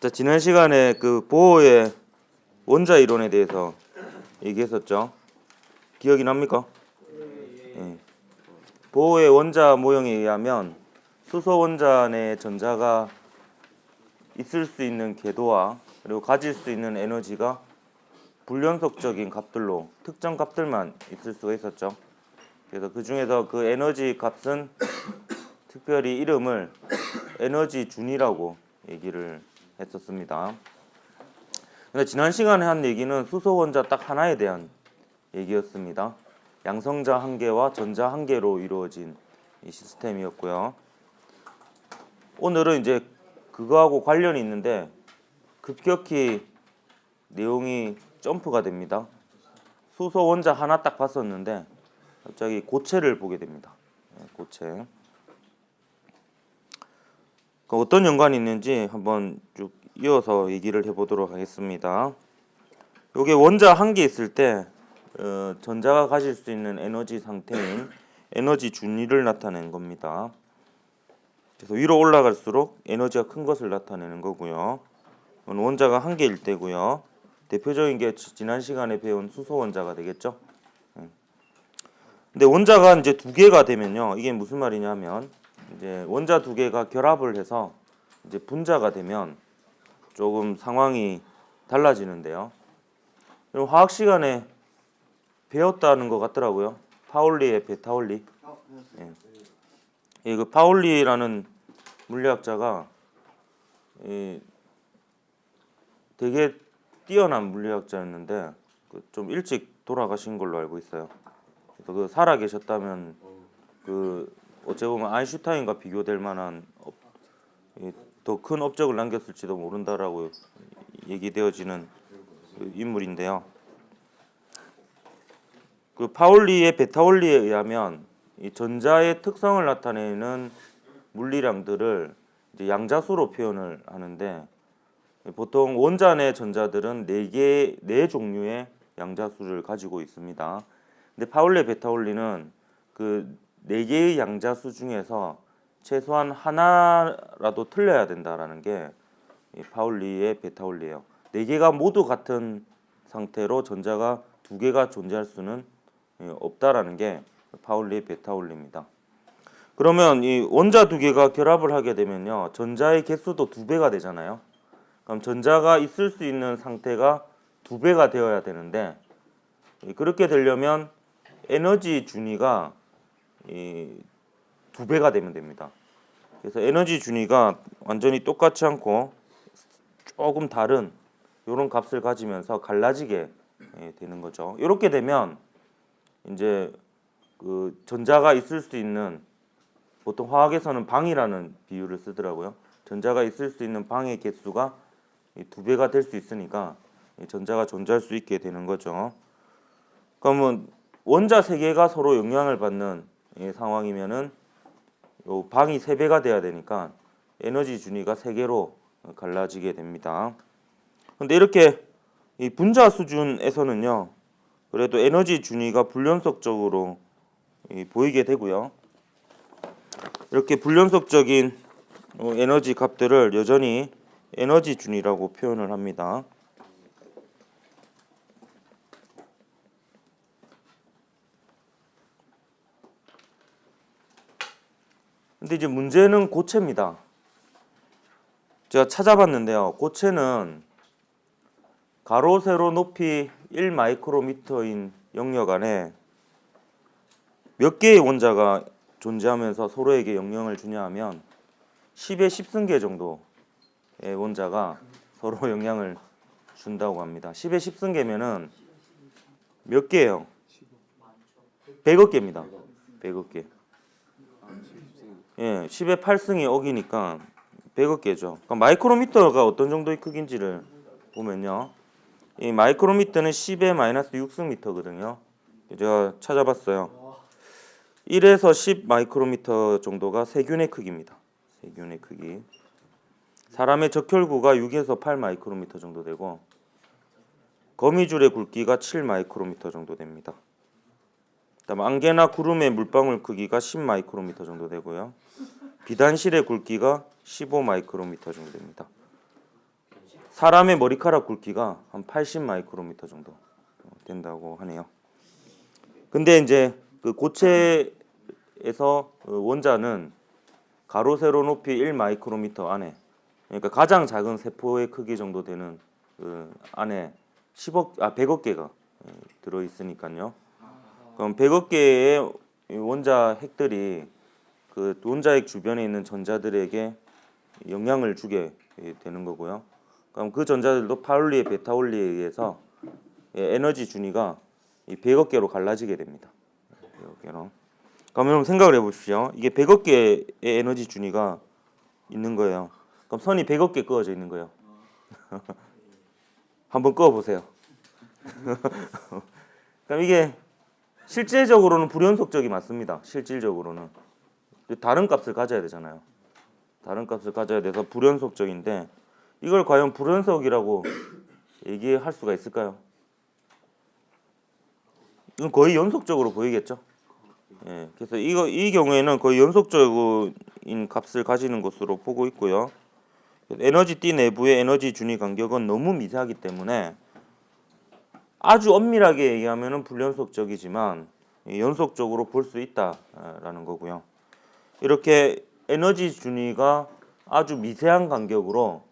자, 지난 시간에 그 보어의 원자 이론에 대해서 얘기했었죠. 기억이 납니까? 예. 보어의 원자 모형에 의하면 수소 원자 내 전자가 있을 수 있는 궤도와 그리고 가질 수 있는 에너지가 불연속적인 값들로 특정 값들만 있을 수가 있었죠. 그래서 그 중에서 그 에너지 값은 특별히 이름을 에너지 준이라고 얘기를 했었습니다. 근데 지난 시간에 한 얘기는 수소 원자 딱 하나에 대한 얘기였습니다. 양성자 한 개와 전자 한 개로 이루어진 이 시스템이었고요. 오늘은 이제 그거하고 관련이 있는데 급격히 내용이 점프가 됩니다. 수소 원자 하나 딱 봤었는데 갑자기 고체를 보게 됩니다. 고체. 어떤 연관이 있는지 한번 쭉 이어서 얘기를 해보도록 하겠습니다. 이게 원자 한 개 있을 때 전자가 가질 수 있는 에너지 상태인 에너지 준위를 나타낸 겁니다. 그래서 위로 올라갈수록 에너지가 큰 것을 나타내는 거고요. 원자가 한 개일 때고요. 대표적인 게 지난 시간에 배운 수소 원자가 되겠죠. 근데 원자가 이제 두 개가 되면요, 이게 무슨 말이냐면 이제 원자 두 개가 결합을 해서 이제 분자가 되면 조금 상황이 달라지는데요. 그럼 화학 시간에 배웠다는 것 같더라고요. 파울리의 베타울리. 그 파울리라는 물리학자가 되게 뛰어난 물리학자였는데 좀 일찍 돌아가신 걸로 알고 있어요. 그래서 그 살아 계셨다면 어찌 보면 아인슈타인과 비교될 만한 더 큰 업적을 남겼을지도 모른다라고 얘기되어지는 인물인데요. 그 파울리의 베타울리에 의하면 이 전자의 특성을 나타내는 물리량들을 이제 양자수로 표현을 하는데 보통 원자 내 전자들은 네 종류의 양자수를 가지고 있습니다. 근데 파울리 베타울리는 그 네 개의 양자수 중에서 최소한 하나라도 틀려야 된다라는 게 파울리의 베타울리예요. 네 개가 모두 같은 상태로 전자가 두 개가 존재할 수는 없다라는 게 파울리의 베타울리입니다. 그러면 이 원자 두 개가 결합을 하게 되면요, 전자의 개수도 두 배가 되잖아요. 그럼 전자가 있을 수 있는 상태가 두 배가 되어야 되는데 그렇게 되려면 에너지 준위가 두 배가 되면 됩니다. 그래서 에너지 준위가 완전히 똑같지 않고 조금 다른 이런 값을 가지면서 갈라지게 되는 거죠. 이렇게 되면 이제 그 전자가 있을 수 있는, 보통 화학에서는 방이라는 비유를 쓰더라고요. 전자가 있을 수 있는 방의 개수가 두 배가 될 수 있으니까 전자가 존재할 수 있게 되는 거죠. 그러면 원자 세 개가 서로 영향을 받는 상황이면은 요 방이 세 배가 돼야 되니까 에너지 준위가 세 개로 갈라지게 됩니다. 근데 이렇게 이 분자 수준에서는요, 그래도 에너지 준위가 불연속적으로 보이게 되고요. 이렇게 불연속적인 에너지 값들을 여전히 에너지 준위라고 표현을 합니다. 근데 이제 문제는 고체입니다. 제가 찾아봤는데요. 고체는 가로 세로 높이 1 마이크로미터인 영역 안에 몇 개의 원자가 존재하면서 서로에게 영향을 주냐 하면 10의 10승계 정도의 원자가 서로 영향을 준다고 합니다. 10의 10승계면은 몇 개예요? 100억 개입니다. 100억 개. 10의 8승이 억이니까 100억 개죠. 그러니까 마이크로미터가 어떤 정도의 크기인지를 보면요, 이 마이크로미터는 10의 마이너스 6승미터거든요. 제가 찾아봤어요. 1에서 10 마이크로미터 정도가 세균의 크기입니다. 세균의 크기. 사람의 적혈구가 6에서 8 마이크로미터 정도 되고 거미줄의 굵기가 7 마이크로미터 정도 됩니다. 그다음 안개나 구름의 물방울 크기가 10 마이크로미터 정도 되고요. 비단실의 굵기가 15 마이크로미터 정도 됩니다. 사람의 머리카락 굵기가 한 80 마이크로미터 정도 된다고 하네요. 근데 이제 그 고체에서 원자는 가로 세로 높이 1 마이크로미터 안에, 그러니까 가장 작은 세포의 크기 정도 되는 그 안에 100억 개가 들어 있으니까요. 그럼 100억 개의 원자 핵들이 그 원자핵 주변에 있는 전자들에게 영향을 주게 되는 거고요. 그럼 그 전자들도 파울리의 베타 원리에 의해서 에너지 준위가 이 100억 개로 갈라지게 됩니다. 100억 개로. 그럼 여러분 생각을 해보십시오. 이게 100억 개의 에너지 준위가 있는 거예요. 그럼 선이 100억 개 그어져 있는 거예요. 한번 그어보세요. 그럼 이게 실제적으로는 불연속적이 맞습니다. 실질적으로는 다른 값을 가져야 되잖아요. 다른 값을 가져야 돼서 불연속적인데 이걸 과연 불연속이라고 얘기할 수가 있을까요? 이건 거의 연속적으로 보이겠죠. 예, 그래서 이 경우에는 거의 연속적인 값을 가지는 것으로 보고 있고요. 에너지 띠 내부의 에너지 준위 간격은 너무 미세하기 때문에 아주 엄밀하게 얘기하면 불연속적이지만 연속적으로 볼 수 있다라는 거고요. 이렇게 에너지 준위가 아주 미세한 간격으로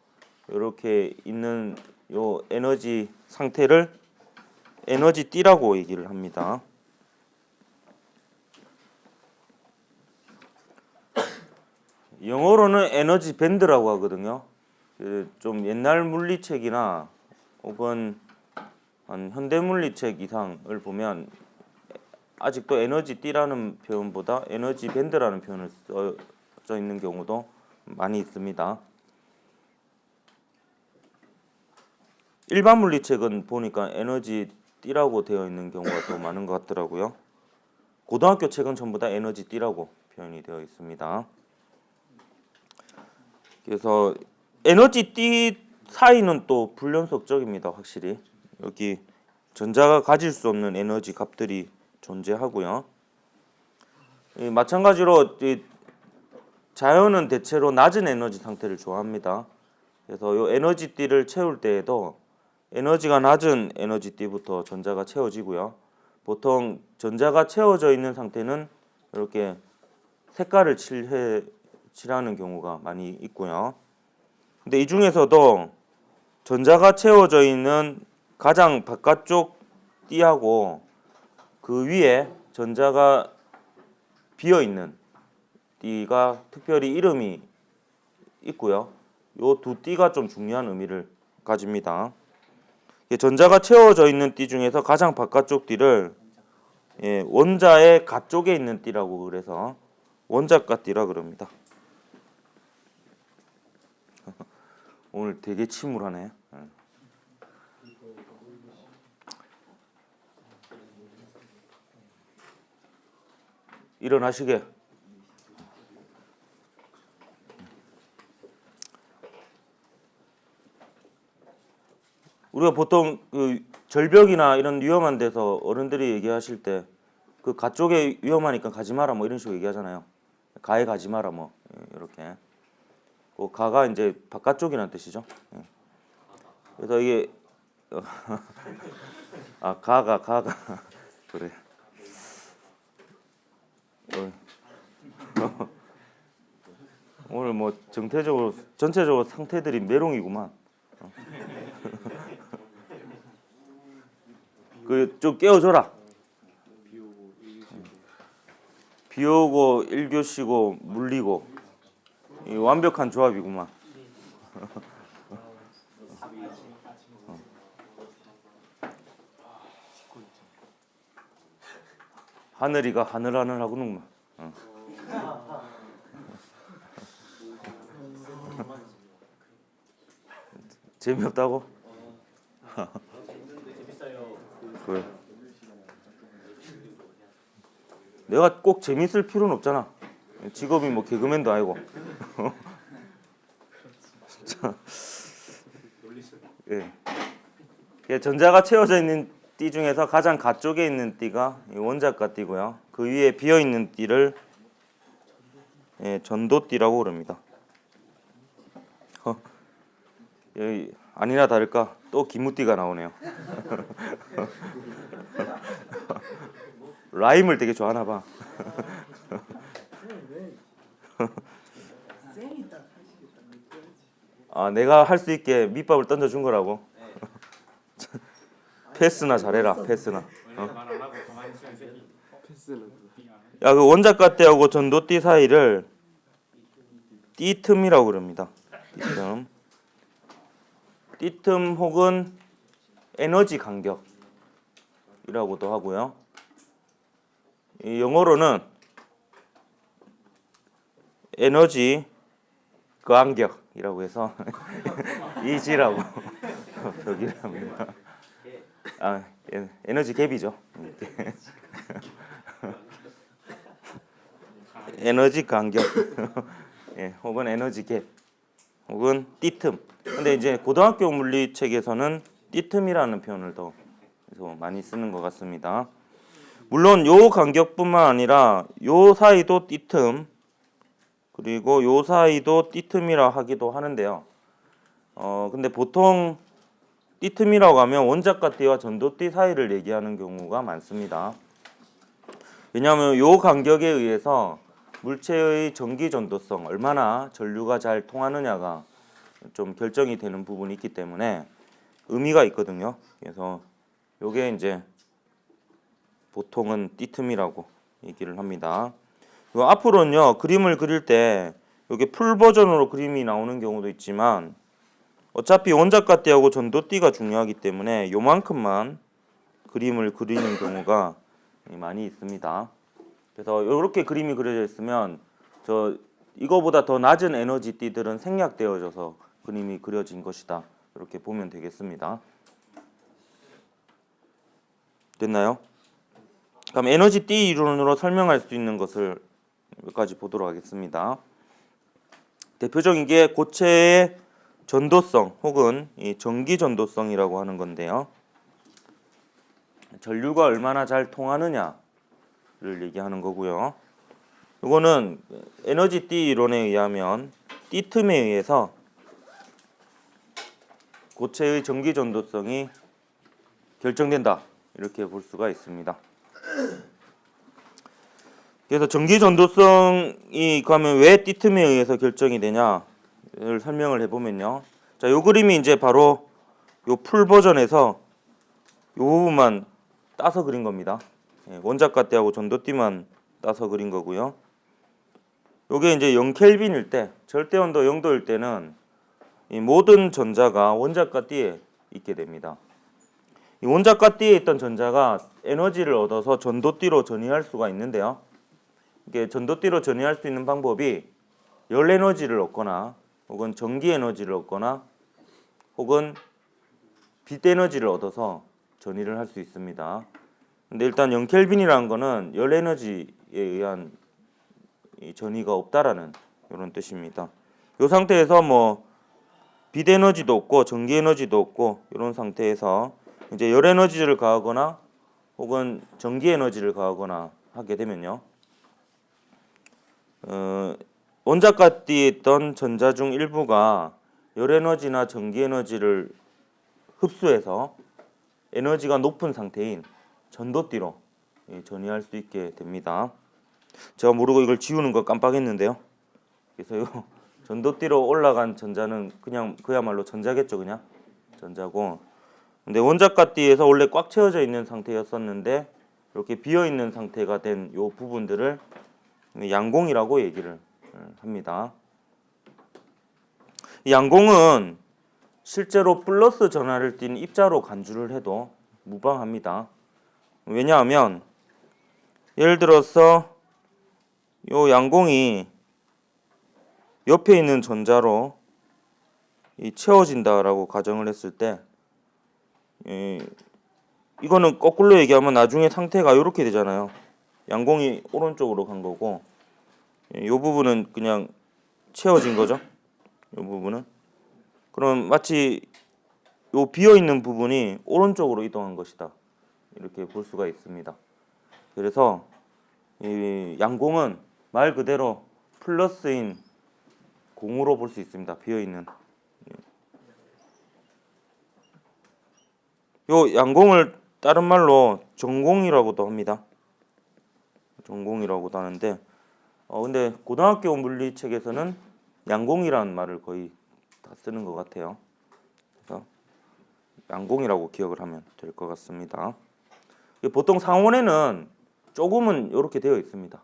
이렇게 있는 요 에너지 상태를 에너지 띠라고 얘기를 합니다. 영어로는 에너지 밴드라고 하거든요. 좀 옛날 물리책이나 혹은 한 현대 물리책 이상을 보면 아직도 에너지 띠라는 표현보다 에너지 밴드라는 표현을 써 있는 경우도 많이 있습니다. 일반 물리책은 보니까 에너지 띠라고 되어 있는 경우가 더 많은 것 같더라고요. 고등학교 책은 전부 다 에너지 띠라고 표현이 되어 있습니다. 그래서 에너지 띠 사이는 또 불연속적입니다. 확실히 여기 전자가 가질 수 없는 에너지 값들이 존재하고요. 마찬가지로 자연은 대체로 낮은 에너지 상태를 좋아합니다. 그래서 이 에너지 띠를 채울 때에도 에너지가 낮은 에너지 띠부터 전자가 채워지고요. 보통 전자가 채워져 있는 상태는 이렇게 색깔을 칠하는 경우가 많이 있고요. 근데 이 중에서도 전자가 채워져 있는 가장 바깥쪽 띠하고 그 위에 전자가 비어 있는 띠가 특별히 이름이 있고요. 이 두 띠가 좀 중요한 의미를 가집니다. 전자가 채워져 있는 띠 중에서 가장 바깥쪽 띠를 원자의 가쪽에 있는 띠라고 그래서 원자가 띠라 그럽니다. 오늘 되게 침울하네. 일어나시게. 우리가 보통 그 절벽이나 이런 위험한 데서 어른들이 얘기하실 때 그 가쪽에 위험하니까 가지 마라 뭐 이런 식으로 얘기하잖아요. 가에 가지 마라 뭐 이렇게. 그 가가 이제 바깥쪽이라는 뜻이죠. 그래서 이게 가가 그래. 오늘 뭐 전체적으로 상태들이 메롱이구만. 그 좀 깨워줘라. 비 오고 1교 쉬고 물리고 이 완벽한 조합이구만. 하늘이가 하늘하늘하구는구만. 재미없다고? 그래. 내가 꼭 재밌을 필요는 없잖아. 직업이 뭐 개그맨도 아니고. 예. 전자가 채워져 있는 띠 중에서 가장 가쪽에 있는 띠가 원자가 띠고요. 그 위에 비어 있는 띠를 전도띠라고 그럽니다. 아니나 다를까 또 기무띠가 나오네요. 라임을 되게 좋아하나 봐. 아, 내가 할 수 있게 밑밥을 던져준 거라고. 패스나 잘해라. 패스나. 야, 그 원작가 띠하고 전도띠 사이를 띠틈이라고 그럽니다. 띠틈. 띠틈 혹은 에너지 간격이라고도 하고요. 이 영어로는 에너지 간격이라고 해서 이지라고 표기를 합니다. 아, 에너지 갭이죠. 에너지 간격, 예, 혹은 에너지 갭, 혹은 띠틈. 근데 이제 고등학교 물리책에서는 띠틈이라는 표현을 더 많이 쓰는 것 같습니다. 물론 요 간격뿐만 아니라 요 사이도 띠틈, 그리고 요 사이도 띠틈이라 하기도 하는데요. 근데 보통 띠틈이라고 하면 원작가 띠와 전도띠 사이를 얘기하는 경우가 많습니다. 왜냐하면 요 간격에 의해서 물체의 전기 전도성, 얼마나 전류가 잘 통하느냐가 좀 결정이 되는 부분이 있기 때문에 의미가 있거든요. 그래서 요게 이제 보통은 띠틈이라고 얘기를 합니다. 앞으로는요, 그림을 그릴 때 요게 풀 버전으로 그림이 나오는 경우도 있지만 어차피 원작가 띠하고 전도띠가 중요하기 때문에 요만큼만 그림을 그리는 경우가 많이 있습니다. 그래서 이렇게 그림이 그려져 있으면 이거보다 더 낮은 에너지 띠들은 생략되어져서 그림이 그려진 것이다. 이렇게 보면 되겠습니다. 됐나요? 그럼 에너지 띠 이론으로 설명할 수 있는 것을 몇 가지 보도록 하겠습니다. 대표적인 게 고체의 전도성 혹은 이 전기 전도성이라고 하는 건데요. 전류가 얼마나 잘 통하느냐를 얘기하는 거고요. 이거는 에너지 띠 이론에 의하면 띠틈에 의해서 고체의 전기 전도성이 결정된다. 이렇게 볼 수가 있습니다. 그래서 전기 전도성이 그러면 왜 띠틈에 의해서 결정이 되냐를 설명을 해보면요. 자, 요 그림이 이제 바로 요 풀 버전에서 요 부분만 따서 그린 겁니다. 원작가 띠하고 전도띠만 따서 그린 거고요. 요게 이제 0켈빈일 때, 절대 온도 0도일 때는 이 모든 전자가 원작가 띠에 있게 됩니다. 이 원작가 띠에 있던 전자가 에너지를 얻어서 전도띠로 전이할 수가 있는데요. 이게 전도띠로 전이할 수 있는 방법이 열 에너지를 얻거나 혹은 전기 에너지를 얻거나 혹은 빛 에너지를 얻어서 전이를 할 수 있습니다. 근데 일단 0켈빈이라는 거는 열 에너지에 의한 전이가 없다라는 이런 뜻입니다. 이 상태에서 뭐 빛 에너지도 없고 전기 에너지도 없고 이런 상태에서 이제 열 에너지를 가하거나 혹은 전기 에너지를 가하거나 하게 되면요. 원작가 띠에 있던 전자 중 일부가 열 에너지나 전기 에너지를 흡수해서 에너지가 높은 상태인 전도띠로 전이할 수 있게 됩니다. 제가 모르고 이걸 지우는 거 깜빡했는데요. 그래서 이 전도띠로 올라간 전자는 그냥 그야말로 전자겠죠, 그냥 전자고. 근데 원작가 띠에서 원래 꽉 채워져 있는 상태였었는데 이렇게 비어 있는 상태가 된 이 부분들을 양공이라고 얘기를 합니다. 이 양공은 실제로 플러스 전하를 띤 입자로 간주를 해도 무방합니다. 왜냐하면 예를 들어서 이 양공이 옆에 있는 전자로 채워진다라고 가정을 했을 때 이거는 거꾸로 얘기하면 나중에 상태가 이렇게 되잖아요. 양공이 오른쪽으로 간 거고 이 부분은 그냥 채워진 거죠. 이 부분은 그럼 마치 요 비어 있는 부분이 오른쪽으로 이동한 것이다. 이렇게 볼 수가 있습니다. 그래서 이 양공은 말 그대로 플러스인 공으로 볼 수 있습니다. 비어 있는. 요 양공을 다른 말로 전공이라고도 합니다. 전공이라고도 하는데 근데 고등학교 물리책에서는 양공이라는 말을 거의 다 쓰는 것 같아요. 그래서 양공이라고 기억을 하면 될 것 같습니다. 보통 상온에는 조금은 이렇게 되어 있습니다.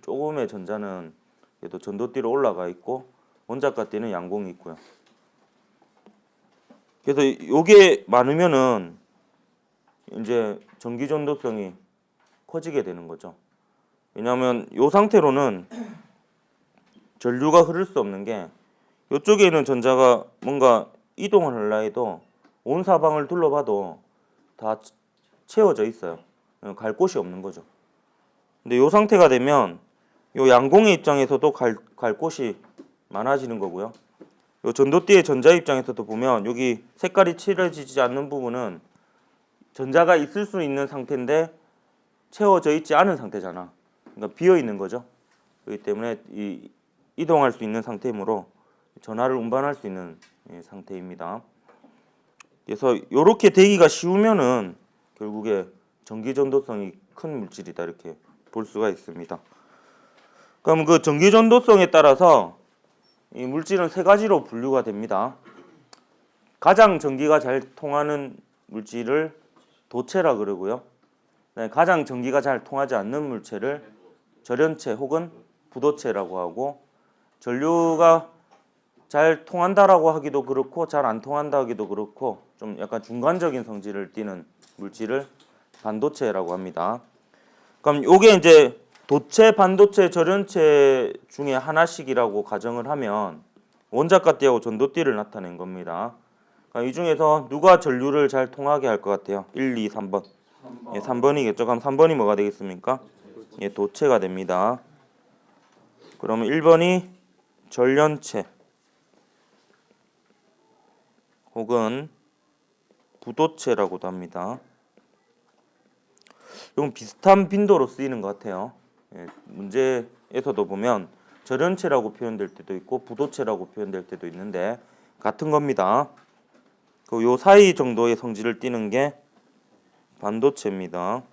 조금의 전자는 그래도 전도띠로 올라가 있고 원자가띠는 양공이 있고요. 그래서 이게 많으면은 이제 전기 전도성이 커지게 되는 거죠. 왜냐하면 이 상태로는 전류가 흐를 수 없는 게 이쪽에 있는 전자가 뭔가 이동을 하려 해도 온 사방을 둘러봐도 다 채워져 있어요. 갈 곳이 없는 거죠. 근데 이 상태가 되면 이 양공의 입장에서도 갈 곳이 많아지는 거고요. 이 전도띠의 전자 입장에서도 보면 여기 색깔이 칠해지지 않는 부분은 전자가 있을 수 있는 상태인데 채워져 있지 않은 상태잖아. 그러니까 비어 있는 거죠. 그렇기 때문에 이동할 수 있는 상태이므로 전하를 운반할 수 있는 상태입니다. 그래서 이렇게 되기가 쉬우면은 결국에 전기 전도성이 큰 물질이다 이렇게 볼 수가 있습니다. 그럼 그 전기 전도성에 따라서 이 물질은 세 가지로 분류가 됩니다. 가장 전기가 잘 통하는 물질을 도체라 그러고요. 가장 전기가 잘 통하지 않는 물체를 절연체 혹은 부도체라고 하고, 전류가 잘 통한다라고 하기도 그렇고 잘 안 통한다 하기도 그렇고 좀 약간 중간적인 성질을 띠는 물질을 반도체라고 합니다. 그럼 이게 이제 도체, 반도체, 절연체 중에 하나씩이라고 가정을 하면 원자가띠하고 전도띠를 나타낸 겁니다. 그러니까 이 중에서 누가 전류를 잘 통하게 할 것 같아요? 1, 2, 3번. 3번이겠죠. 그럼 3번이 뭐가 되겠습니까? 도체가 됩니다. 그러면 1번이 절연체 혹은 부도체라고도 합니다. 이건 비슷한 빈도로 쓰이는 것 같아요. 문제에서도 보면 절연체라고 표현될 때도 있고 부도체라고 표현될 때도 있는데 같은 겁니다. 요 사이 정도의 성질을 띠는 게 반도체입니다.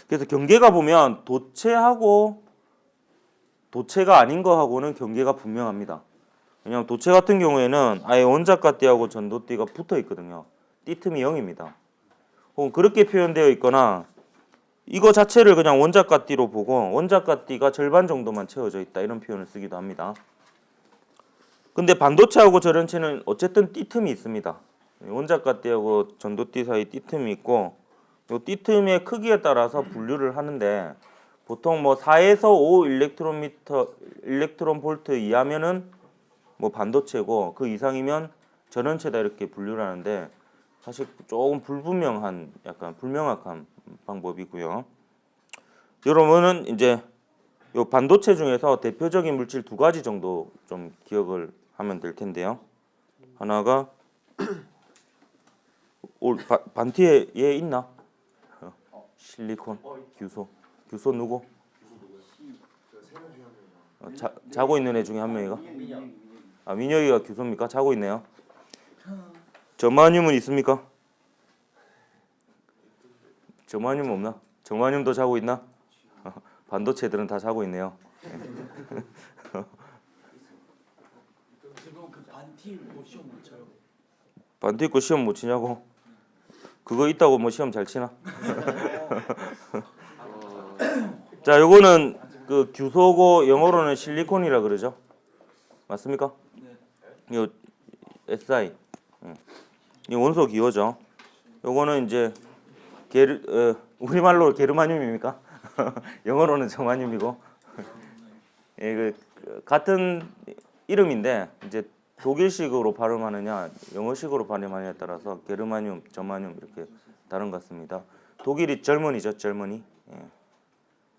그래서 경계가 보면 도체하고 도체가 아닌 거하고는 경계가 분명합니다. 왜냐하면 도체 같은 경우에는 아예 원자가띠하고 전도띠가 붙어 있거든요. 띠틈이 0입니다. 혹은 그렇게 표현되어 있거나 이거 자체를 그냥 원자가띠로 보고 원자가띠가 절반 정도만 채워져 있다 이런 표현을 쓰기도 합니다. 근데 반도체하고 절연체는 어쨌든 띠틈이 있습니다. 원자가띠하고 전도띠 사이 띠틈이 있고 이 띠틈의 크기에 따라서 분류를 하는데 보통 뭐 4에서 5 일렉트론 볼트 이하면은 뭐 반도체고 그 이상이면 절연체다 이렇게 분류를 하는데 사실 조금 불분명한 약간 불명확한 방법이고요. 여러분은 이제 요 반도체 중에서 대표적인 물질 두 가지 정도 좀 기억을 하면 될 텐데요. 하나가 반티에 얘 있나? 실리콘, 규소 누구? 자고 있는 애 중에 한 명이가? 민혁이가 규소입니까? 자고 있네요. 저마늄은 있습니까? 저마늄 없나? 저마늄도 자고 있나? 반도체들은 다 자고 있네요. 반티 있고 시험 못 치냐고? 그거 있다고 뭐 시험 잘 치나? 자, 요거는 그 규소고 영어로는 실리콘이라 그러죠. 맞습니까? 요 SI. 이 원소 기호죠. 요거는 이제 우리말로 게르마늄입니까? 영어로는 저마늄이고. 같은 이름인데 이제 독일식으로 발음하느냐 영어식으로 발음하느냐에 따라서 게르마늄, 저마늄 이렇게 다른 것 같습니다. 독일이 젊은이죠, 젊은이.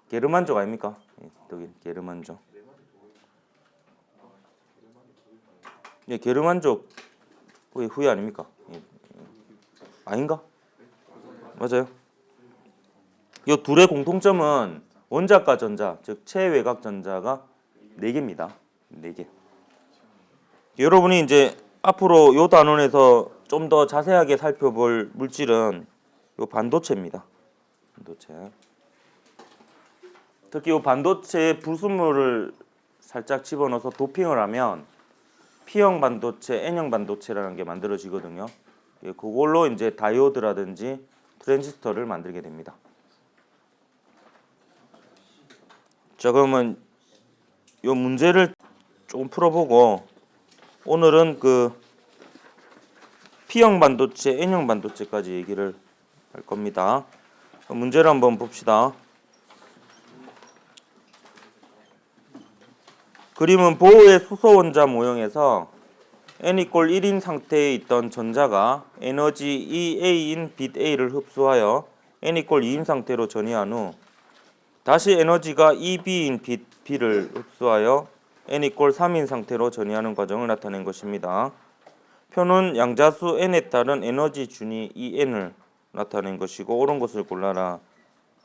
게르만족 아닙니까? 독일 게르만족. 게르만족 후예 아닙니까? 아닌가? 맞아요. 이 둘의 공통점은 원자과 전자, 즉 체외곽 전자가 4개입니다. 4개. 여러분이 이제 앞으로 요 단원에서 좀 더 자세하게 살펴볼 물질은 요 반도체입니다. 반도체. 특히 요 반도체에 불순물을 살짝 집어넣어서 도핑을 하면 P형 반도체, N형 반도체라는 게 만들어지거든요. 그걸로 이제 다이오드라든지 트랜지스터를 만들게 됩니다. 자, 그러면 요 문제를 조금 풀어보고 오늘은 그 P형 반도체, N형 반도체까지 얘기를 할 겁니다. 문제를 한번 봅시다. 그림은 보호의 수소 원자 모형에서 n = 1인 상태에 있던 전자가 에너지 EA인 빛 A를 흡수하여 n = 2인 상태로 전이한 후 다시 에너지가 EB인 빛 B를 흡수하여 n = 3인 상태로 전이하는 과정을 나타낸 것입니다. 표는 양자수 n에 따른 에너지 준위 EN을 나타낸 것이고 옳은 것을 골라라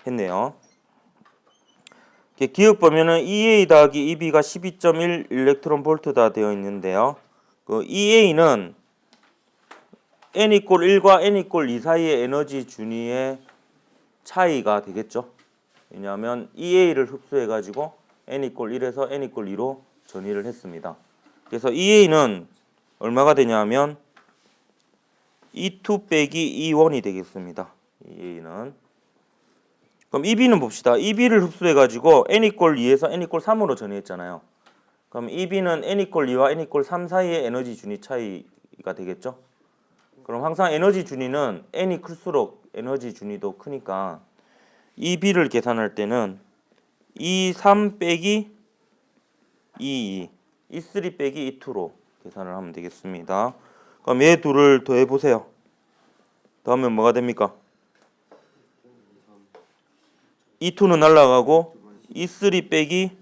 했네요. 기억 보면은 EA 더하기 EB가 12.1 일렉트론 볼트다 되어 있는데요. 그 EA는 n = 1과 n = 2 사이의 에너지 준위의 차이가 되겠죠. 왜냐하면 EA를 흡수해 가지고 n = 1에서 n = 2로 전이를 했습니다. 그래서 EA는 얼마가 되냐면 E2 빼기 E1이 되겠습니다. EA는. 그럼 EB는 봅시다. EB를 흡수해 가지고 n = 2에서 n = 3으로 전이했잖아요. 그럼 EB는 n = 2와 n = 3 사이의 에너지 준위 차이가 되겠죠. 그럼 항상 에너지 준위는 n이 클수록 에너지 준위도 크니까 EB를 계산할 때는 E3 빼기 E2, E3 빼기 E2로 계산을 하면 되겠습니다. 그럼 얘 둘을 더해 보세요. 더하면 뭐가 됩니까? E2는 날라가고 E3 빼기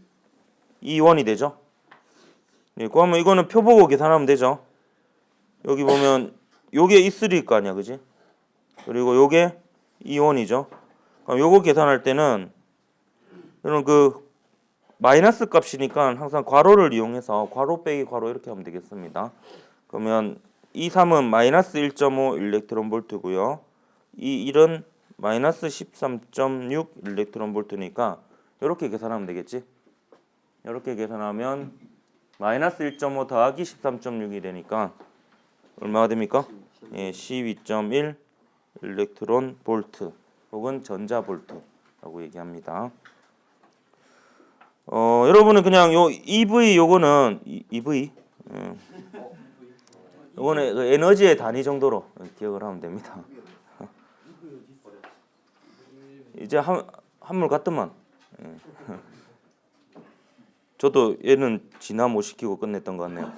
E1이 되죠. 예, 그러면 이거는 표 보고 계산하면 되죠. 여기 보면 요게 E3일 거 아니야, 그지? 그리고 요게 E1이죠. 그럼 요거 계산할 때는 이런 그 마이너스 값이니까 항상 괄호를 이용해서 괄호 빼기 괄호 이렇게 하면 되겠습니다. 그러면 E3은 마이너스 1.5 일렉트론 볼트고요. E1은 마이너스 13.6 일렉트론 볼트니까 이렇게 계산하면 되겠지. 이렇게 계산하면 마이너스 1.5 더하기 13.6이 되니까 얼마가 됩니까? 예, 12.1 일렉트론 볼트 혹은 전자 볼트라고 얘기합니다. 여러분은 그냥 요 EV 요거는 EV 요거는 그 에너지의 단위 정도로 기억을 하면 됩니다. 이제 한물 같더만. 예. 저도 얘는 진화 못 시키고 끝냈던 것 같네요.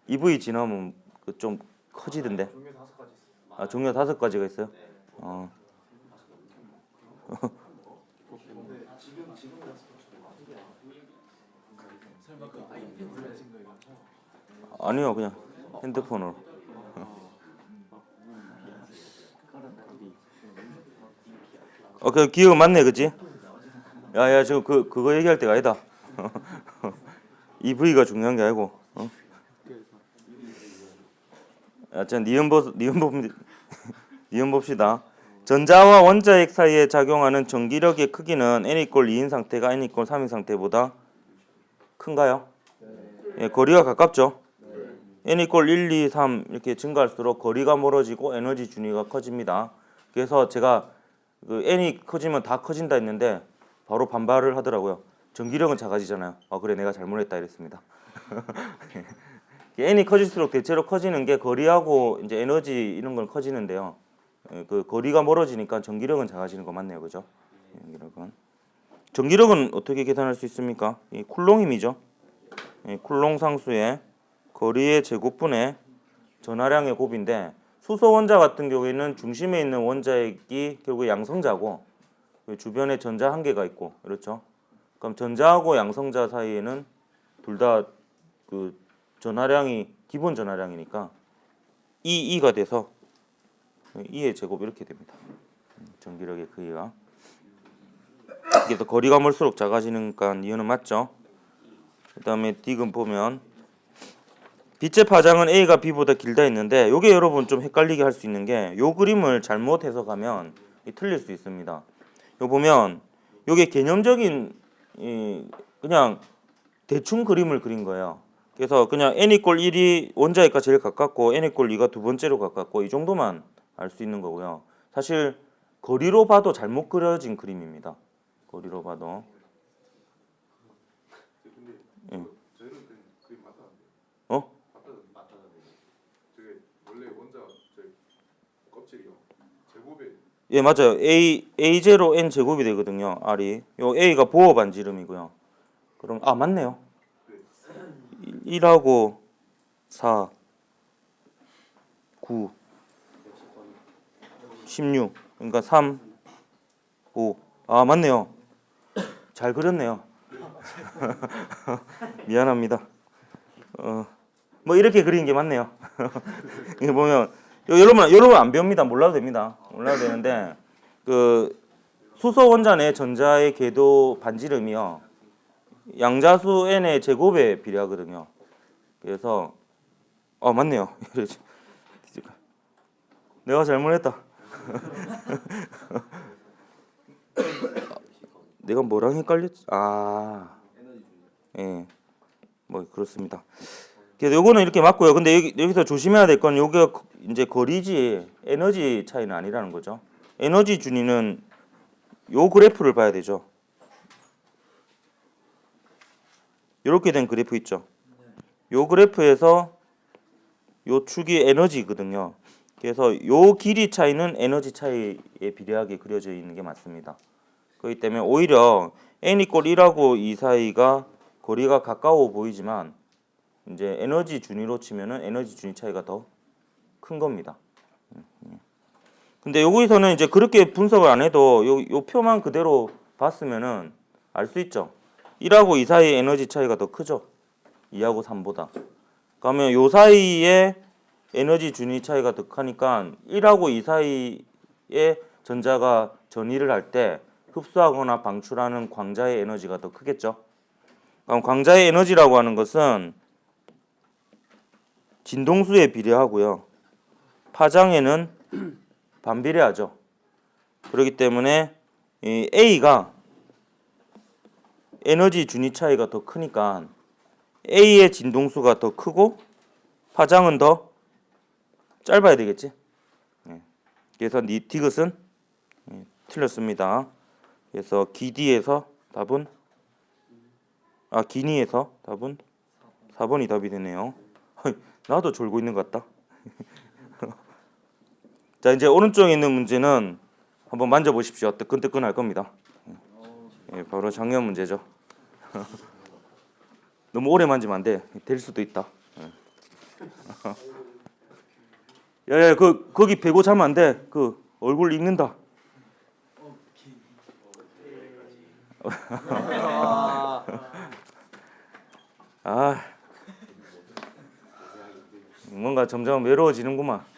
EV 진화하면 좀 커지던데. 아, 종류 5가지가 있어요? 아니요, 그냥 핸드폰으로. 그 기억 맞네, 그치? 야, 지금 그거 얘기할 때가 아니다. EV가 중요한 게 아니고. 자, 니은 봅시다. 전자와 원자핵 사이에 작용하는 전기력의 크기는 n = 2인 상태가 n = 3인 상태보다 큰가요? 예, 거리가 가깝죠. n = 1, 2, 3 이렇게 증가할수록 거리가 멀어지고 에너지 준위가 커집니다. 그래서 제가 그 n이 커지면 다 커진다 했는데 바로 반발을 하더라고요. 전기력은 작아지잖아요. 그래 내가 잘못했다 이랬습니다. n이 커질수록 대체로 커지는 게 거리하고 이제 에너지 이런 건 커지는데요. 그 거리가 멀어지니까 전기력은 작아지는 거 맞네요, 그죠? 전기력은 어떻게 계산할 수 있습니까? 이 쿨롱 힘이죠. 쿨롱 상수의 거리의 제곱분의 전하량의 곱인데 수소 원자 같은 경우에는 중심에 있는 원자핵이 결국 양성자고 주변에 전자 한 개가 있고 그렇죠. 그럼 전자하고 양성자 사이에는 둘 다 그 전하량이 기본 전하량이니까 EE가 돼서 2의 제곱 이렇게 됩니다. 전기력의 크기가. 그래서 거리가 멀수록 작아지니까 이유는 맞죠. 그 다음에 디귿 보면 빛의 파장은 A가 B보다 길다 했는데 요게 여러분 좀 헷갈리게 할 수 있는 게 요 그림을 잘못 해석하면 틀릴 수 있습니다. 요 보면 요게 개념적인 그냥 대충 그림을 그린 거예요. 그래서 그냥 n 이꼴 1이 원자핵과 제일 가깝고 n 이꼴 2가 두 번째로 가깝고 이 정도만 알 수 있는 거고요. 사실 거리로 봐도 잘못 그려진 그림입니다. 거리로 봐도. 예. 저희는 그림 맞다는데. 어? 맞다는데. 저게 원래 원자 저 껍질이요. 제곱에. 예, 맞아요. A0 n 제곱이 되거든요. R이. 요 A가 보호 반지름이고요. 그럼 맞네요. 1하고 4 9 16 그러니까 3 5 맞네요. 잘 그렸네요. 미안합니다. 뭐 이렇게 그리는 게 맞네요. 이게 보면 여러분 안 배웁니다. 몰라도 됩니다. 몰라도 되는데 그 수소 원자 내 전자의 궤도 반지름이요. 양자수 n의 제곱에 비례하거든요. 그래서 맞네요. 내가 잘못했다. 내가 뭐랑 헷갈렸지? 예, 뭐 그렇습니다. 그래서 요거는 이렇게 맞고요. 근데 여기서 조심해야 될 건 요게 이제 거리지 에너지 차이는 아니라는 거죠. 에너지 준위는 요 그래프를 봐야 되죠. 이렇게 된 그래프 있죠. 요 그래프에서 요 축이 에너지거든요. 그래서 요 길이 차이는 에너지 차이에 비례하게 그려져 있는 게 맞습니다. 그렇기 때문에 오히려 n 이꼴 1하고 2 사이가 거리가 가까워 보이지만 이제 에너지 준위로 치면은 에너지 준위 차이가 더 큰 겁니다. 근데 여기서는 이제 그렇게 분석을 안 해도 요 표만 그대로 봤으면은 알 수 있죠. 1하고 2 사이의 에너지 차이가 더 크죠. 2하고 3보다. 그러면 요 사이에 에너지 준위 차이가 더 크니까 1하고 2 사이에 전자가 전이를 할 때 흡수하거나 방출하는 광자의 에너지가 더 크겠죠. 그럼 광자의 에너지라고 하는 것은 진동수에 비례하고요. 파장에는 반비례하죠. 그렇기 때문에 이 A가 에너지 준위 차이가 더 크니까 A의 진동수가 더 크고 파장은 더 짧아야 되겠지. 그래서 디귿은 틀렸습니다. 그래서 기디에서 답은 기니에서 답은 4번이 답이 되네요. 나도 졸고 있는 것 같다. 자, 이제 오른쪽에 있는 문제는 한번 만져보십시오. 뜨끈뜨끈할 겁니다. 바로 작년 문제죠. 너무 오래 만지면 안 돼. 될 수도 있다. 야, 거기 배고 자면 안 돼. 그 얼굴 익는다. 뭔가 점점 외로워지는구만.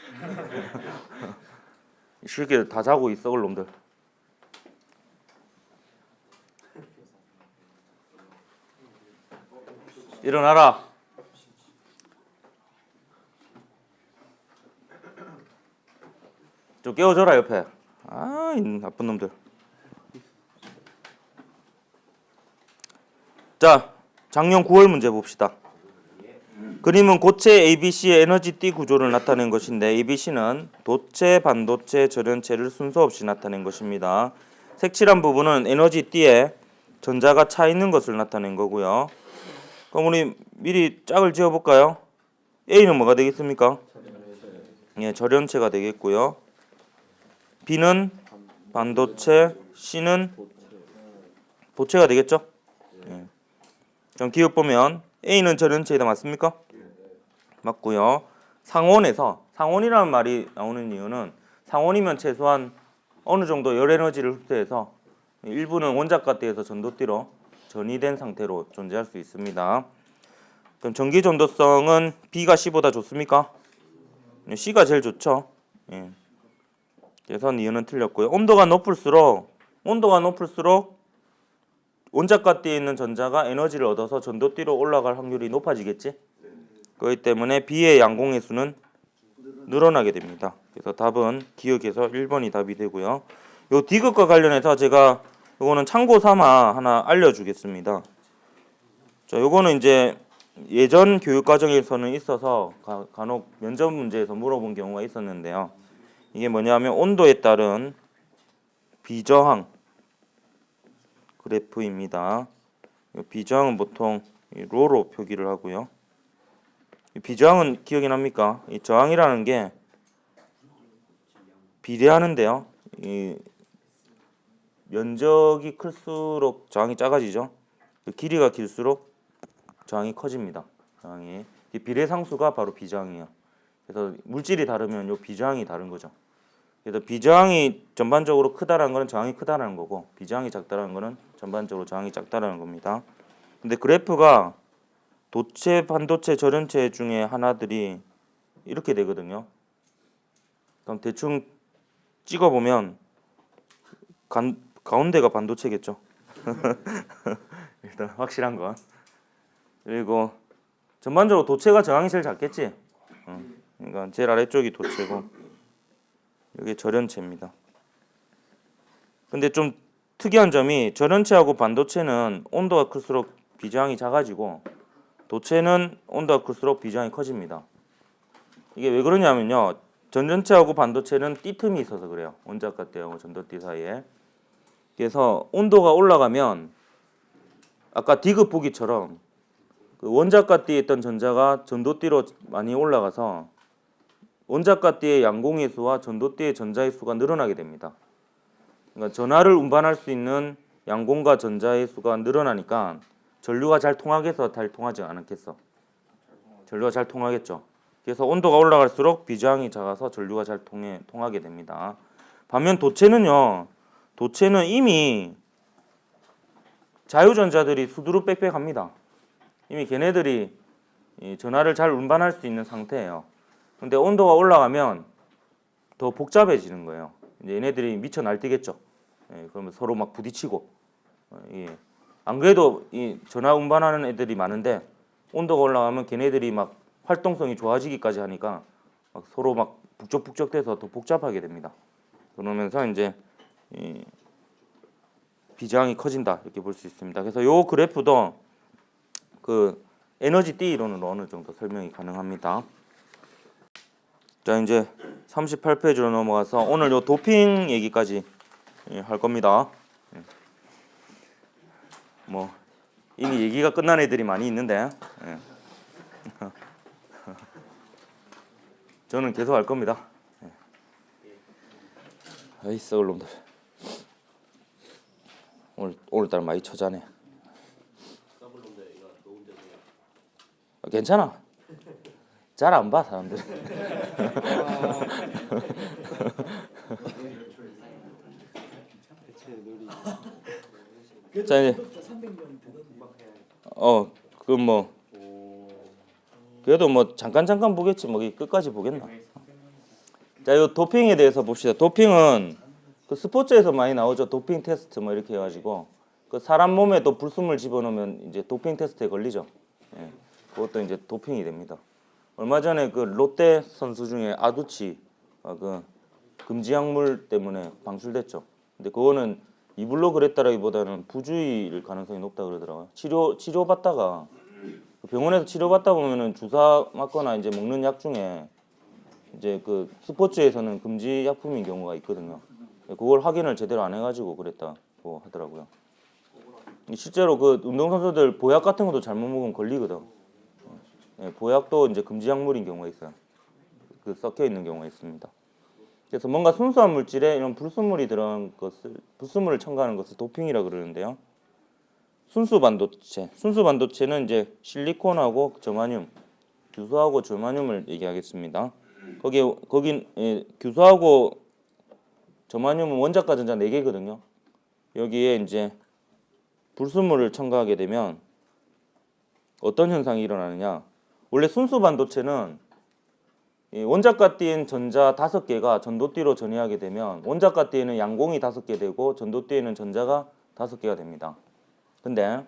이 새끼들 다 자고 있어, 올 놈들. 일어나라. 좀 깨워줘라 옆에. 이 나쁜 놈들. 자, 작년 9월 문제 봅시다. 그림은 고체 ABC의 에너지 띠 구조를 나타낸 것인데 ABC는 도체, 반도체, 절연체를 순서 없이 나타낸 것입니다. 색칠한 부분은 에너지 띠에 전자가 차 있는 것을 나타낸 거고요. 그럼 우리 미리 짝을 지어볼까요? A는 뭐가 되겠습니까? 예, 절연체가 되겠고요. B는 반도체, C는 도체가 되겠죠? 예. 그럼 기억 보면 A는 절연체이다 맞습니까? 맞고요. 상온이라는 말이 나오는 이유는 상온이면 최소한 어느 정도 열 에너지를 흡수해서 일부는 원자가대에서 전도띠로 전이된 상태로 존재할 수 있습니다. 그럼 전기 전도성은 B가 C보다 좋습니까? C가 제일 좋죠. 예. 그래서 이유는 틀렸고요. 온도가 높을수록 원자가대에 있는 전자가 에너지를 얻어서 전도띠로 올라갈 확률이 높아지겠지? 그렇기 때문에 B의 양공의 수는 늘어나게 됩니다. 그래서 답은 기억해서 1번이 답이 되고요. 요 디귿과 관련해서 제가 요거는 참고 삼아 하나 알려주겠습니다. 자, 요거는 이제 예전 교육 과정에서는 있어서 간혹 면접 문제에서 물어본 경우가 있었는데요. 이게 뭐냐면 온도에 따른 비저항 그래프입니다. 이 비저항은 보통 로로 표기를 하고요. 이 비저항은 기억이 납니까? 이 저항이라는 게 비례하는데요. 이 면적이 클수록 저항이 작아지죠. 그 길이가 길수록 저항이 커집니다. 저항이 이 비례상수가 바로 비저항이에요. 그래서 물질이 다르면 요 비저항이 다른 거죠. 그래서 비저항이 전반적으로 크다라는 거는 저항이 크다라는 거고 비저항이 작다라는 거는 전반적으로 저항이 작다라는 겁니다. 근데 그래프가 도체, 반도체, 절연체 중에 하나들이 이렇게 되거든요. 그럼 대충 찍어보면 가운데가 반도체겠죠. 일단 확실한 건. 그리고 전반적으로 도체가 저항이 제일 작겠지. 그러니까 제일 아래쪽이 도체고 이게 절연체입니다. 근데 좀 특이한 점이 절연체하고 반도체는 온도가 클수록 비저항이 작아지고 도체는 온도가 클수록 비저항이 커집니다. 이게 왜 그러냐면요. 전전체하고 반도체는 띠틈이 있어서 그래요. 원자가대하고 전도띠 사이에. 그래서 온도가 올라가면 아까 디귿 보기처럼 그 원자가띠에 있던 전자가 전도띠로 많이 올라가서 원자가띠의 양공의 수와 전도띠의 전자의 수가 늘어나게 됩니다. 그러니까 전하를 운반할 수 있는 양공과 전자의 수가 늘어나니까 전류가 잘 통하겠어, 잘 통하지 않겠어? 전류가 잘 통하겠죠. 그래서 온도가 올라갈수록 비저항이 작아서 전류가 잘 통하게 됩니다. 반면 도체는요. 도체는 이미 자유전자들이 수두룩 빽빽합니다. 이미 걔네들이 전하를 잘 운반할 수 있는 상태예요. 근데 온도가 올라가면 더 복잡해지는 거예요. 이제 얘네들이 미쳐 날뛰겠죠. 그러면 서로 막 부딪히고. 안 그래도 이 전하 운반하는 애들이 많은데 온도가 올라가면 걔네들이 막 활동성이 좋아지기까지 하니까 막 서로 막 북적북적돼서 더 복잡하게 됩니다. 그러면서 이제 비저항이 커진다 이렇게 볼 수 있습니다. 그래서 요 그래프도 그 에너지 띠 이론으로 어느 정도 설명이 가능합니다. 자 이제 38페이지로 넘어가서 오늘 요 도핑 얘기까지 할 겁니다. 뭐 이미 얘기가 끝난 애들이 많이 있는데 저는 계속 할 겁니다. 아이 썩을 놈들 오늘따라 많이 처자네. 괜찮아. 잘 안 봐 사람들. 자 이제 그 뭐 그래도 뭐 잠깐 보겠지 뭐 끝까지 보겠나. 자, 이 도핑에 대해서 봅시다. 도핑은 그 스포츠에서 많이 나오죠. 도핑 테스트 뭐 이렇게 해가지고 그 사람 몸에 또 불순물 집어넣으면 이제 도핑 테스트에 걸리죠. 그것도 이제 도핑이 됩니다. 얼마 전에 그 롯데 선수 중에 아두치 그 금지 약물 때문에 방출됐죠. 근데 그거는 이불로 그랬다라기보다는 부주의일 가능성이 높다 그러더라고요. 치료 받다가 병원에서 치료받다 보면은 주사 맞거나 이제 먹는 약 중에 이제 그 스포츠에서는 금지 약품인 경우가 있거든요. 그걸 확인을 제대로 안 해가지고 그랬다고 하더라고요. 실제로 그 운동선수들 보약 같은 것도 잘못 먹으면 걸리거든. 보약도 이제 금지 약물인 경우가 있어요. 그 섞여 있는 경우가 있습니다. 그래서 뭔가 순수한 물질에 이런 불순물이 들어간 것을 불순물을 첨가하는 것을 도핑이라 그러는데요. 순수 반도체는 이제 실리콘하고 저마늄, 규소하고 저마늄을 얘기하겠습니다. 거긴 규소하고 저마늄은 원자가 전자 4개거든요. 여기에 이제 불순물을 첨가하게 되면 어떤 현상이 일어나느냐? 원래 순수 반도체는 원자가 띠인 전자 5개가 전도띠로 전이하게 되면 원자가 띠에는 양공이 5개 되고 전도띠에는 전자가 5개가 됩니다. 근데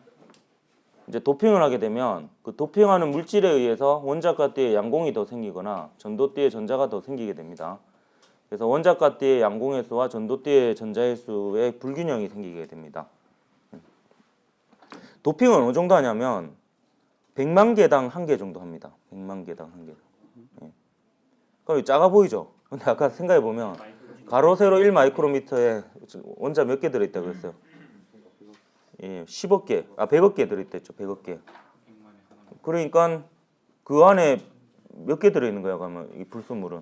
이제 도핑을 하게 되면 그 도핑하는 물질에 의해서 원자가띠의 양공이 더 생기거나 전도띠의 전자가 더 생기게 됩니다. 그래서 원자가띠의 양공의 수와 전도띠의 전자의 수의 불균형이 생기게 됩니다. 도핑은 어느 정도 하냐면 100만 개당 1개 정도 합니다. 100만 개당 1개. 예. 그럼 작아 보이죠? 근데 아까 생각해 보면 가로 세로 1 마이크로미터에 원자 몇 개 들어있다 그랬어요? 예, 10억 개, 100억 개 들어있댔죠. 100억 개. 그러니까 그 안에 몇 개 들어있는 거야? 그러면 이 불순물은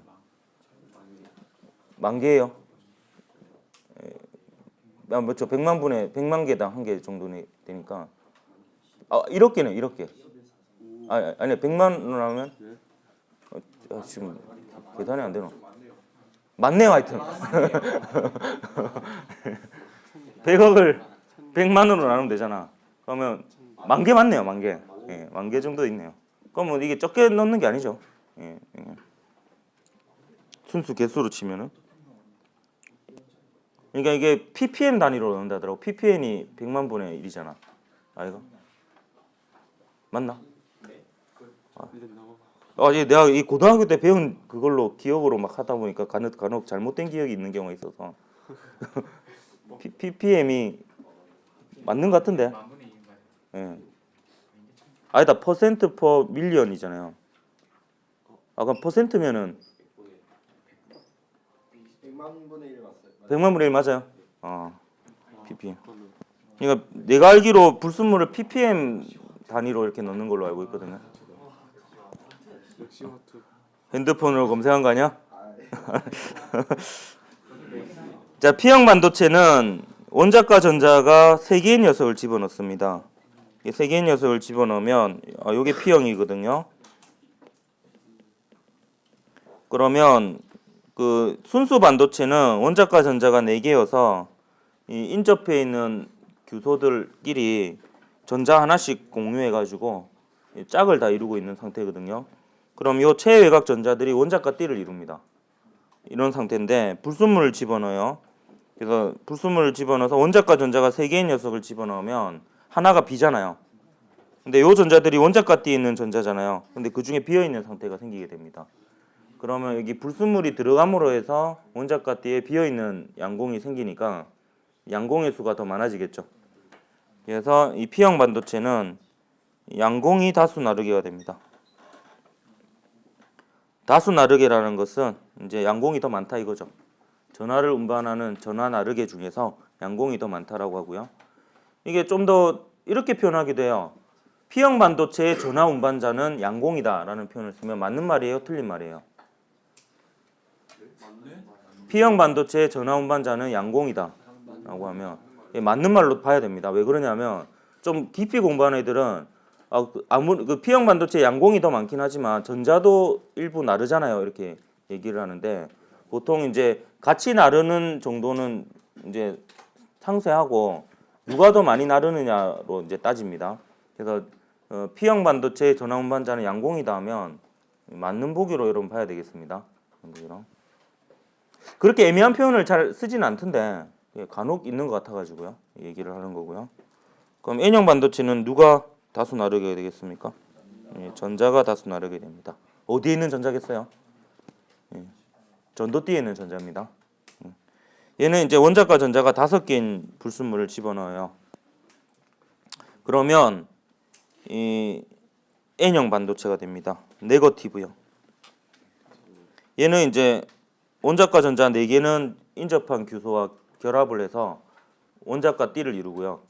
10,000개예요. 맞죠? 100만 분의 100만 개당 1개 정도 되니까 1억 개는 1억 개. 아니 100만으로 하면 지금 계산이 안 되나? 맞네요, 하여튼. 100억을 100만으로 나누면 되잖아. 그러면 10,000개 맞네요, 10,000개. 예, 10,000개 정도 있네요. 그러면 이게 적게 넣는 게 아니죠. 예, 예. 순수 개수로 치면은. 그러니까 이게 ppm 단위로 넣는다더라고. ppm이 100만 분의 1이잖아. 아이가? 맞나? 예, 내가 이 고등학교 때 배운 그걸로 기억으로 막 하다 보니까 간혹 잘못된 기억이 있는 경우가 있어서 ppm이 맞는 것 같은데. 예. 아니다, 퍼센트 퍼 밀리언이잖아요. 그럼 퍼센트면은 100만 분의 1 맞어요. 100만 분의 1 맞아요. ppm. 그러니까 내가 알기로 불순물을 ppm 단위로 이렇게 넣는 걸로 알고 있거든요. 핸드폰으로 검색한 거 아니야? 자, P형 반도체는 원자과 전자가 3개의 녀석을 집어넣습니다. 이 3개의 녀석을 집어넣으면 이게 P형이거든요. 그러면 그 순수 반도체는 원자과 전자가 4개여서 이 인접해 있는 규소들끼리 전자 하나씩 공유해 가지고 짝을 다 이루고 있는 상태거든요. 그럼 이 최외곽 전자들이 원자과 띠를 이룹니다. 이런 상태인데 불순물을 집어넣어요. 그래서 불순물을 집어넣어서 원자과 전자가 3개의 녀석을 집어넣으면 하나가 비잖아요. 근데 이 전자들이 원자과 띠에 있는 전자잖아요. 근데 그 중에 비어 있는 상태가 생기게 됩니다. 그러면 여기 불순물이 들어감으로 해서 원자과 띠에 비어 있는 양공이 생기니까 양공의 수가 더 많아지겠죠. 그래서 이 P형 반도체는 양공이 다수 나르게가 됩니다. 다수 나르게라는 것은 이제 양공이 더 많다 이거죠. 전하를 운반하는 전하 나르게 중에서 양공이 더 많다라고 하고요. 이게 좀 더 이렇게 표현하기도 해요. P형 반도체의 전하 운반자는 양공이다라는 표현을 쓰면 맞는 말이에요, 틀린 말이에요? P형 반도체의 전하 운반자는 양공이다라고 하면 맞는 말로 봐야 됩니다. 왜 그러냐면 좀 깊이 공부하는 애들은 그 P형 반도체 양공이 더 많긴 하지만 전자도 일부 나르잖아요. 이렇게 얘기를 하는데 보통 이제 같이 나르는 정도는 이제 상쇄하고 누가 더 많이 나르느냐로 이제 따집니다. 그래서 P형 반도체의 전하 운반자는 양공이다 하면 맞는 보기로 여러분 봐야 되겠습니다. 그렇게 애매한 표현을 잘 쓰진 않던데 간혹 있는 것 같아가지고요. 얘기를 하는 거고요. 그럼 N형 반도체는 누가 다수 나르게 되겠습니까? 전자가 다수 나르게 됩니다. 어디에 있는 전자겠어요? 전도띠에 있는 전자입니다. 얘는 이제 원자과 전자가 5개인 불순물을 집어넣어요. 그러면 이 N형 반도체가 됩니다. 네거티브형. 얘는 이제 원자과 전자 4개는 인접한 규소와 결합을 해서 원자과 띠를 이루고요.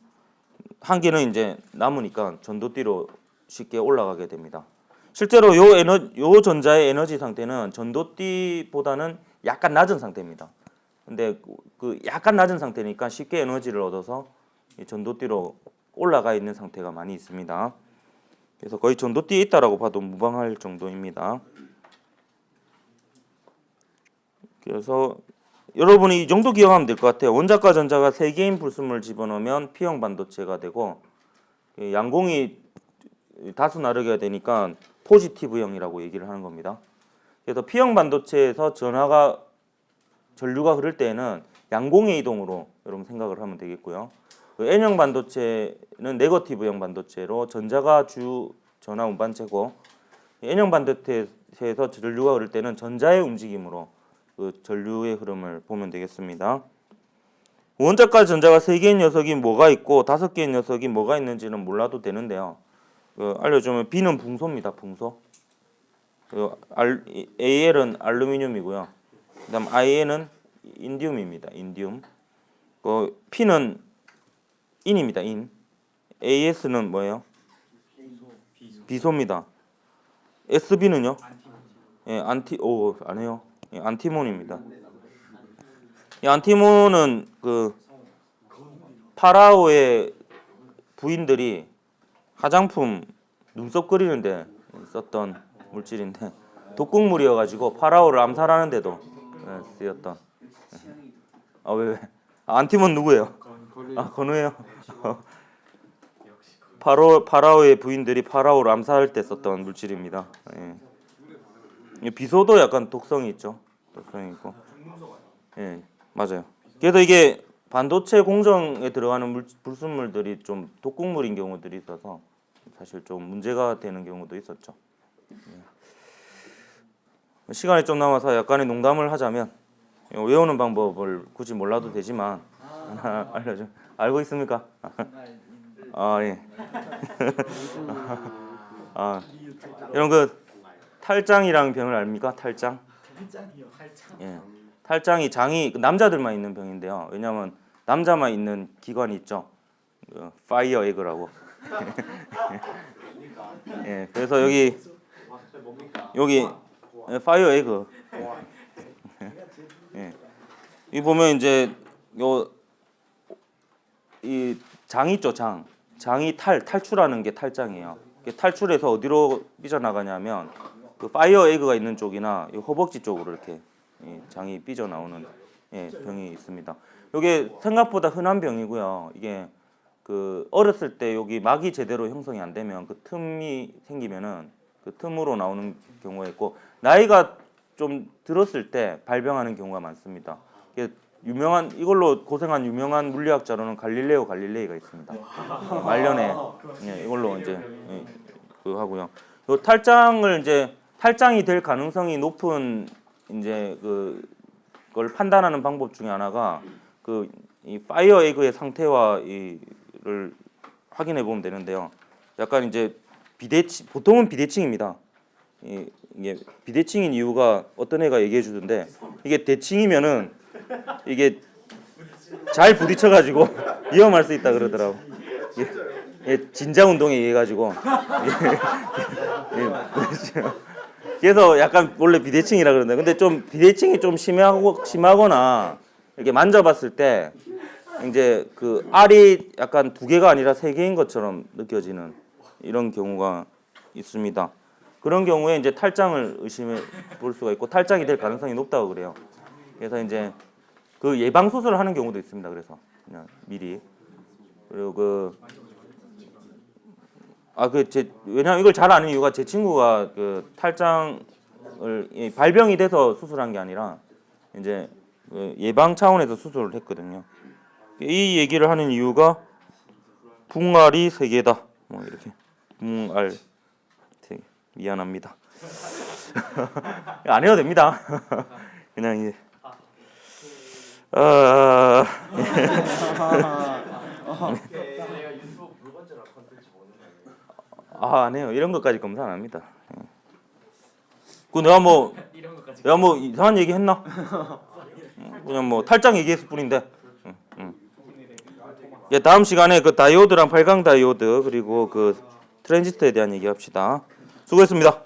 한 개는 이제 남으니까 전도띠로 쉽게 올라가게 됩니다. 실제로 요 전자의 에너지 상태는 전도띠보다는 약간 낮은 상태입니다. 근데 그 약간 낮은 상태니까 쉽게 에너지를 얻어서 전도띠로 올라가 있는 상태가 많이 있습니다. 그래서 거의 전도띠에 있다라고 봐도 무방할 정도입니다. 그래서 여러분이 이 정도 기억하면 될 것 같아요. 원자과 전자가 3개인 불순물을 집어넣으면 P형 반도체가 되고 양공이 다수 나르게 되니까 포지티브형이라고 얘기를 하는 겁니다. 그래서 P형 반도체에서 전류가 흐를 때에는 양공의 이동으로 여러분 생각을 하면 되겠고요. 그 N형 반도체는 네거티브형 반도체로 전자가 주 전하 운반체고 N형 반도체에서 전류가 흐를 때는 전자의 움직임으로 그 전류의 흐름을 보면 되겠습니다. 원자까지 전자가 3개인 녀석이 뭐가 있고 5개인 녀석이 뭐가 있는지는 몰라도 되는데요. 알려주면 B는 붕소입니다. 붕소. AL은 알루미늄이고요. 그다음 IN은 인디움입니다. 인디움. P는 인입니다. 인. AS는 뭐예요? 비소입니다. SB는요? 예, 아니에요. 예, 안티몬입니다. 이 안티몬은 그 파라오의 부인들이 화장품 눈썹 그리는데 썼던 물질인데 독극물이어가지고 파라오를 암살하는데도 쓰였던. 왜? 안티몬 누구예요? 건우예요. 파라오의 부인들이 파라오를 암살할 때 썼던 물질입니다. 예. 비소도 약간 독성이 있죠. 독성이 있고. 예, 맞아요. 그래서 이게 반도체 공정에 들어가는 불순물들이 좀 독극물인 경우들이 있어서 사실 좀 문제가 되는 경우도 있었죠. 예. 시간이 좀 남아서 약간의 농담을 하자면 외우는 방법을 굳이 몰라도 되지만 하나 알려줘. 알고 있습니까? 예. 이런 그 탈장이라는 병을 압니까? 탈장? 예. 탈장이 장이 남자들만 있는 병인데요. 왜냐하면 남자만 있는 기관이 있죠. 파이어 에그라고. 예. 그래서 여기 파이어 에그. 예. 이 보면 이제 이 장 있죠, 장. 장이 탈출하는 게 탈장이에요. 탈출해서 어디로 삐져나가냐면 그 파이어 에그가 있는 쪽이나 허벅지 쪽으로 이렇게 장이 삐져나오는 병이 있습니다. 이게 생각보다 흔한 병이고요. 이게 그 어렸을 때 여기 막이 제대로 형성이 안 되면 그 틈이 생기면은 그 틈으로 나오는 경우가 있고 나이가 좀 들었을 때 발병하는 경우가 많습니다. 이걸로 고생한 유명한 물리학자로는 갈릴레오 갈릴레이가 있습니다. 말년에 이걸로 이제 그 하고요. 요 탈장이 될 가능성이 높은 이제 그걸 판단하는 방법 중에 하나가 이 파이어 에그의 상태와 이를 확인해 보면 되는데요. 약간 이제 보통은 비대칭입니다. 이게 비대칭인 이유가 어떤 애가 얘기해 주던데 이게 대칭이면은 이게 잘 부딪혀가지고 위험할 수 있다 그러더라고. 진자 운동에 의해 가지고. 그래서 약간 원래 비대칭이라 그러는데 근데 좀 비대칭이 좀 심하거나 이렇게 만져봤을 때 이제 그 알이 약간 2개가 아니라 3개인 것처럼 느껴지는 이런 경우가 있습니다. 그런 경우에 이제 탈장을 의심해 볼 수가 있고 탈장이 될 가능성이 높다고 그래요. 그래서 이제 그 예방 수술을 하는 경우도 있습니다. 그래서 그냥 미리 그리고 왜냐면 이걸 잘 아는 이유가 제 친구가 그 탈장을 발병이 돼서 수술한 게 아니라 이제 예방 차원에서 수술을 했거든요. 이 얘기를 하는 이유가 붕알이 3개다. 뭐 이렇게 붕알 3개. 미안합니다. 안 해도 됩니다. 그냥 이게 안 해요. 이런 것까지 검사 안 합니다. 내가 뭐 이상한 얘기 했나? 그냥 뭐 탈장 얘기했을 뿐인데. 다음 시간에 그 다이오드랑 발광 다이오드 그리고 그 트랜지스터에 대한 얘기합시다. 수고했습니다.